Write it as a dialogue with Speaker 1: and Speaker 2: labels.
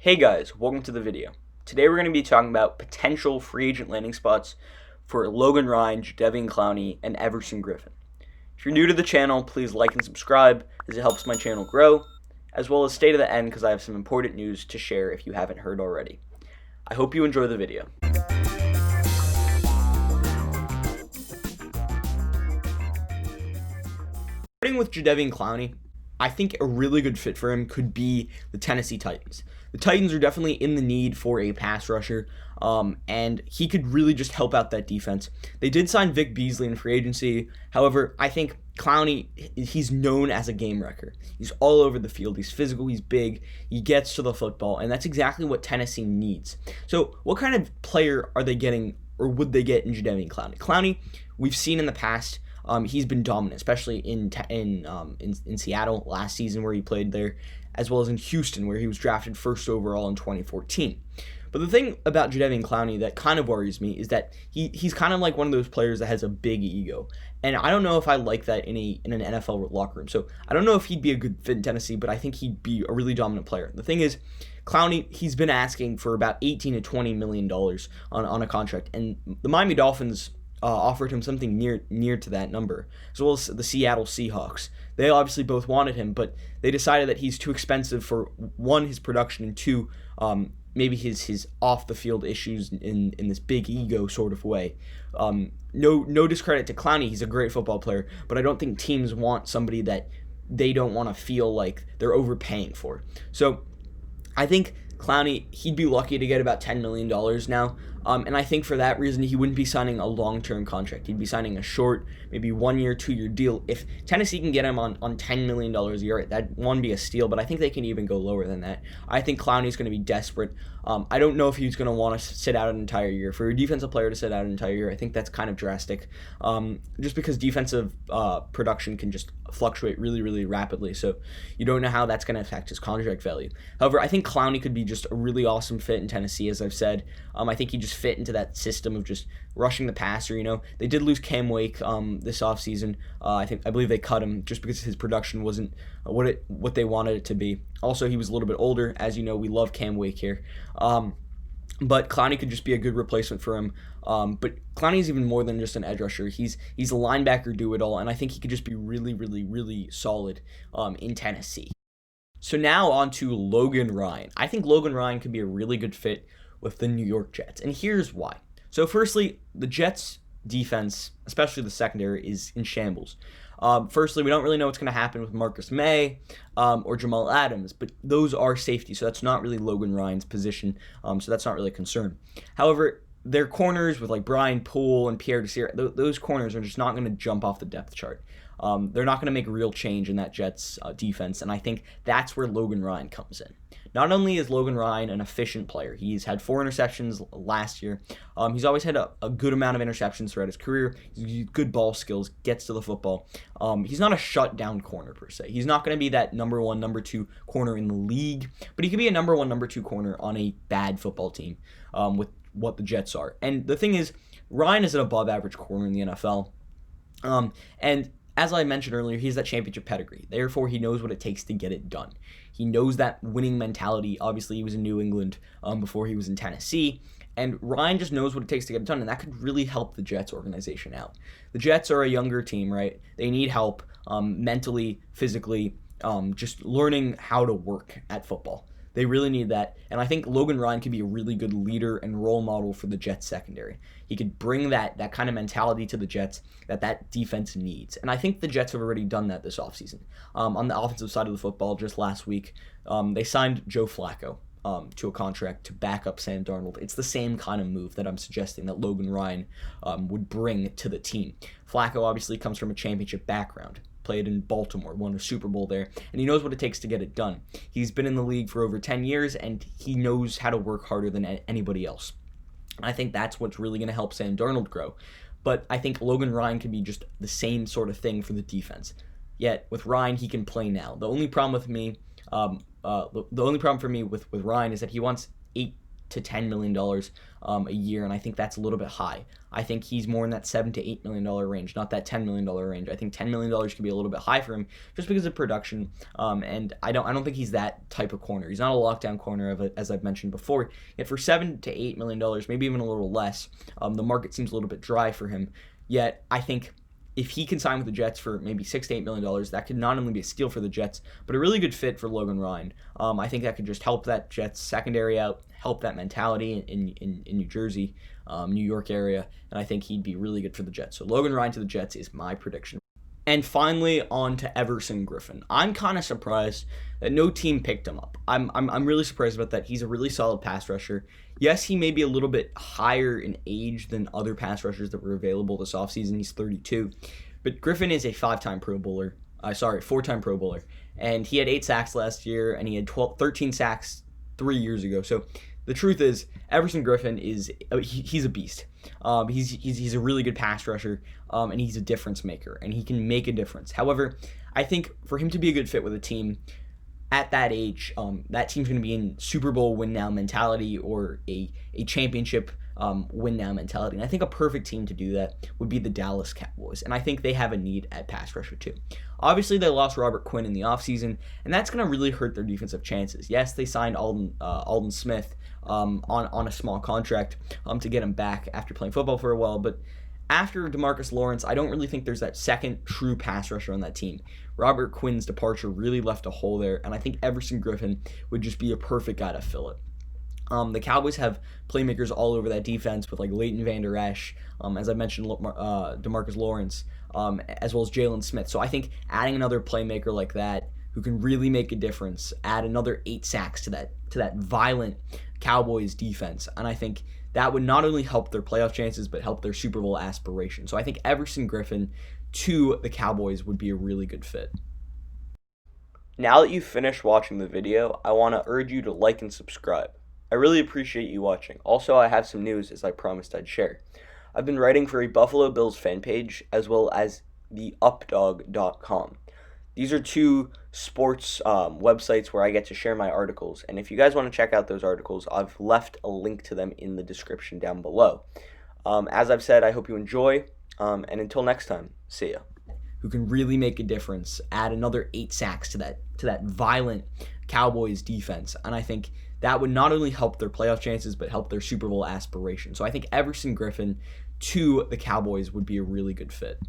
Speaker 1: Hey guys, welcome to the video. Today we're going to be talking about potential free agent landing spots for Logan Ryan, Jadeveon Clowney, and Everson Griffen. If you're new to the channel, please like and subscribe as it helps my channel grow, as well as stay to the end because I have some important news to share if you haven't heard already. I hope you enjoy the video. Starting with Jadeveon Clowney, I think a really good fit for him could be the Tennessee Titans. The Titans are definitely in the need for a pass rusher, and he could really just help out that defense. They did sign Vic Beasley in free agency. However, I think Clowney, he's known as a game wrecker. He's all over the field. He's physical. He's big. He gets to the football, and that's exactly what Tennessee needs. So what kind of player are they getting, or would they get in Jadeveon Clowney? Clowney, we've seen in the past, he's been dominant, especially in Seattle last season where he played there, as well as in Houston where he was drafted first overall in 2014. But the thing about Jadeveon Clowney that kind of worries me is that he's kind of like one of those players that has a big ego. And I don't know if I like that in an NFL locker room. So I don't know if he'd be a good fit in Tennessee, but I think he'd be a really dominant player. The thing is, Clowney, he's been asking for about $18 to $20 million on a contract. And the Miami Dolphins offered him something near to that number, as well as the Seattle Seahawks. They obviously both wanted him, but they decided that he's too expensive for, one, his production, and two, maybe his off-the-field issues in this big ego sort of way. No discredit to Clowney. He's a great football player, but I don't think teams want somebody that they don't want to feel like they're overpaying for. So I think Clowney, he'd be lucky to get about $10 million now. And I think for that reason, he wouldn't be signing a long-term contract. He'd be signing a short, maybe 1 year, 2 year deal. If Tennessee can get him on $10 million a year, that'd one be a steal, but I think they can even go lower than that. I think Clowney's going to be desperate. I don't know if he's going to want to sit out an entire year. For a defensive player to sit out an entire year, I think that's kind of drastic, just because defensive production can just fluctuate really, really rapidly. So you don't know how that's going to affect his contract value. However, I think Clowney could be just a really awesome fit in Tennessee, as I've said. I think he just fit into that system of just rushing the passer. They did lose Cam Wake this offseason. I believe they cut him just because his production wasn't what they wanted it to be. Also, he was a little bit older. As you know, we love Cam Wake here. But Clowney could just be a good replacement for him. But Clowney's even more than just an edge rusher. He's a linebacker do-it-all, and I think he could just be really, really, really solid in Tennessee. So now on to Logan Ryan. I think Logan Ryan could be a really good fit with the New York Jets, and here's why. So firstly, the Jets' defense, especially the secondary, is in shambles. Firstly, we don't really know what's going to happen with Marcus May or Jamal Adams, but those are safety, so that's not really Logan Ryan's position, so that's not really a concern. However, their corners with like Brian Poole and Pierre Desir, those corners are just not going to jump off the depth chart. They're not going to make a real change in that Jets defense, and I think that's where Logan Ryan comes in. Not only is Logan Ryan an efficient player, he's had 4 interceptions last year. He's always had a good amount of interceptions throughout his career. He's good ball skills, gets to the football. He's not a shutdown corner per se. He's not going to be that number 1, number 2 corner in the league, but he could be a number 1, number 2 corner on a bad football team with what the Jets are. And the thing is, Ryan is an above average corner in the NFL. And as I mentioned earlier, he's that championship pedigree. Therefore, he knows what it takes to get it done. He knows that winning mentality. Obviously, he was in New England before he was in Tennessee. And Ryan just knows what it takes to get it done, and that could really help the Jets organization out. The Jets are a younger team, right? They need help mentally, physically, just learning how to work at football. They really need that, and I think Logan Ryan could be a really good leader and role model for the Jets secondary. He could bring that kind of mentality to the Jets that defense needs, and I think the Jets have already done that this offseason. On the offensive side of the football, just last week, they signed Joe Flacco to a contract to back up Sam Darnold. It's the same kind of move that I'm suggesting that Logan Ryan would bring to the team. Flacco obviously comes from a championship background. Played in Baltimore, won a Super Bowl there, and he knows what it takes to get it done. He's been in the league for over 10 years, and he knows how to work harder than anybody else. I think that's what's really going to help Sam Darnold grow. But I think Logan Ryan can be just the same sort of thing for the defense. Yet with Ryan, he can play now. The only problem with me, with Ryan is that he wants to $10 million a year, and I think that's a little bit high. I think he's more in that $7 to $8 million range, not that $10 million range. I think $10 million could be a little bit high for him just because of production, and I don't think he's that type of corner. He's not a lockdown corner, as I've mentioned before. Yet for $7 to $8 million, maybe even a little less, the market seems a little bit dry for him. Yet I think if he can sign with the Jets for maybe $6 to $8 million, that could not only be a steal for the Jets, but a really good fit for Logan Ryan. I think that could just help that Jets secondary out, help that mentality in New Jersey, New York area, and I think he'd be really good for the Jets. So Logan Ryan to the Jets is my prediction. And finally, on to Everson Griffen. I'm kind of surprised that no team picked him up. I'm really surprised about that. He's a really solid pass rusher. Yes, he may be a little bit higher in age than other pass rushers that were available this offseason. He's 32. But Griffen is a four-time Pro Bowler. And he had 8 sacks last year, and he had 13 sacks 3 years ago. So the truth is, Everson Griffen he's a beast. He's a really good pass rusher, and he's a difference maker, and he can make a difference. However, I think for him to be a good fit with a team at that age, that team's going to be in Super Bowl win now mentality or a championship win now mentality. And I think a perfect team to do that would be the Dallas Cowboys. And I think they have a need at pass rusher too. Obviously, they lost Robert Quinn in the offseason, and that's going to really hurt their defensive chances. Yes, they signed Aldon Smith on a small contract to get him back after playing football for a while, but after DeMarcus Lawrence, I don't really think there's that second true pass rusher on that team. Robert Quinn's departure really left a hole there, and I think Everson Griffen would just be a perfect guy to fill it. The Cowboys have playmakers all over that defense with like Leighton Vander Esch, as I mentioned, DeMarcus Lawrence, as well as Jalen Smith. So I think adding another playmaker like that who can really make a difference, add another 8 sacks to that violent Cowboys defense, and I think that would not only help their playoff chances, but help their Super Bowl aspirations. So I think Everson Griffen to the Cowboys would be a really good fit. Now that you've finished watching the video, I want to urge you to like and subscribe. I really appreciate you watching. Also, I have some news, as I promised I'd share. I've been writing for a Buffalo Bills fan page, as well as the updog.com. These are 2 sports websites where I get to share my articles. And if you guys want to check out those articles, I've left a link to them in the description down below. As I've said, I hope you enjoy. And until next time, see ya. Who can really make a difference, add another 8 sacks to that violent Cowboys defense. And I think that would not only help their playoff chances, but help their Super Bowl aspirations. So I think Everson Griffen to the Cowboys would be a really good fit.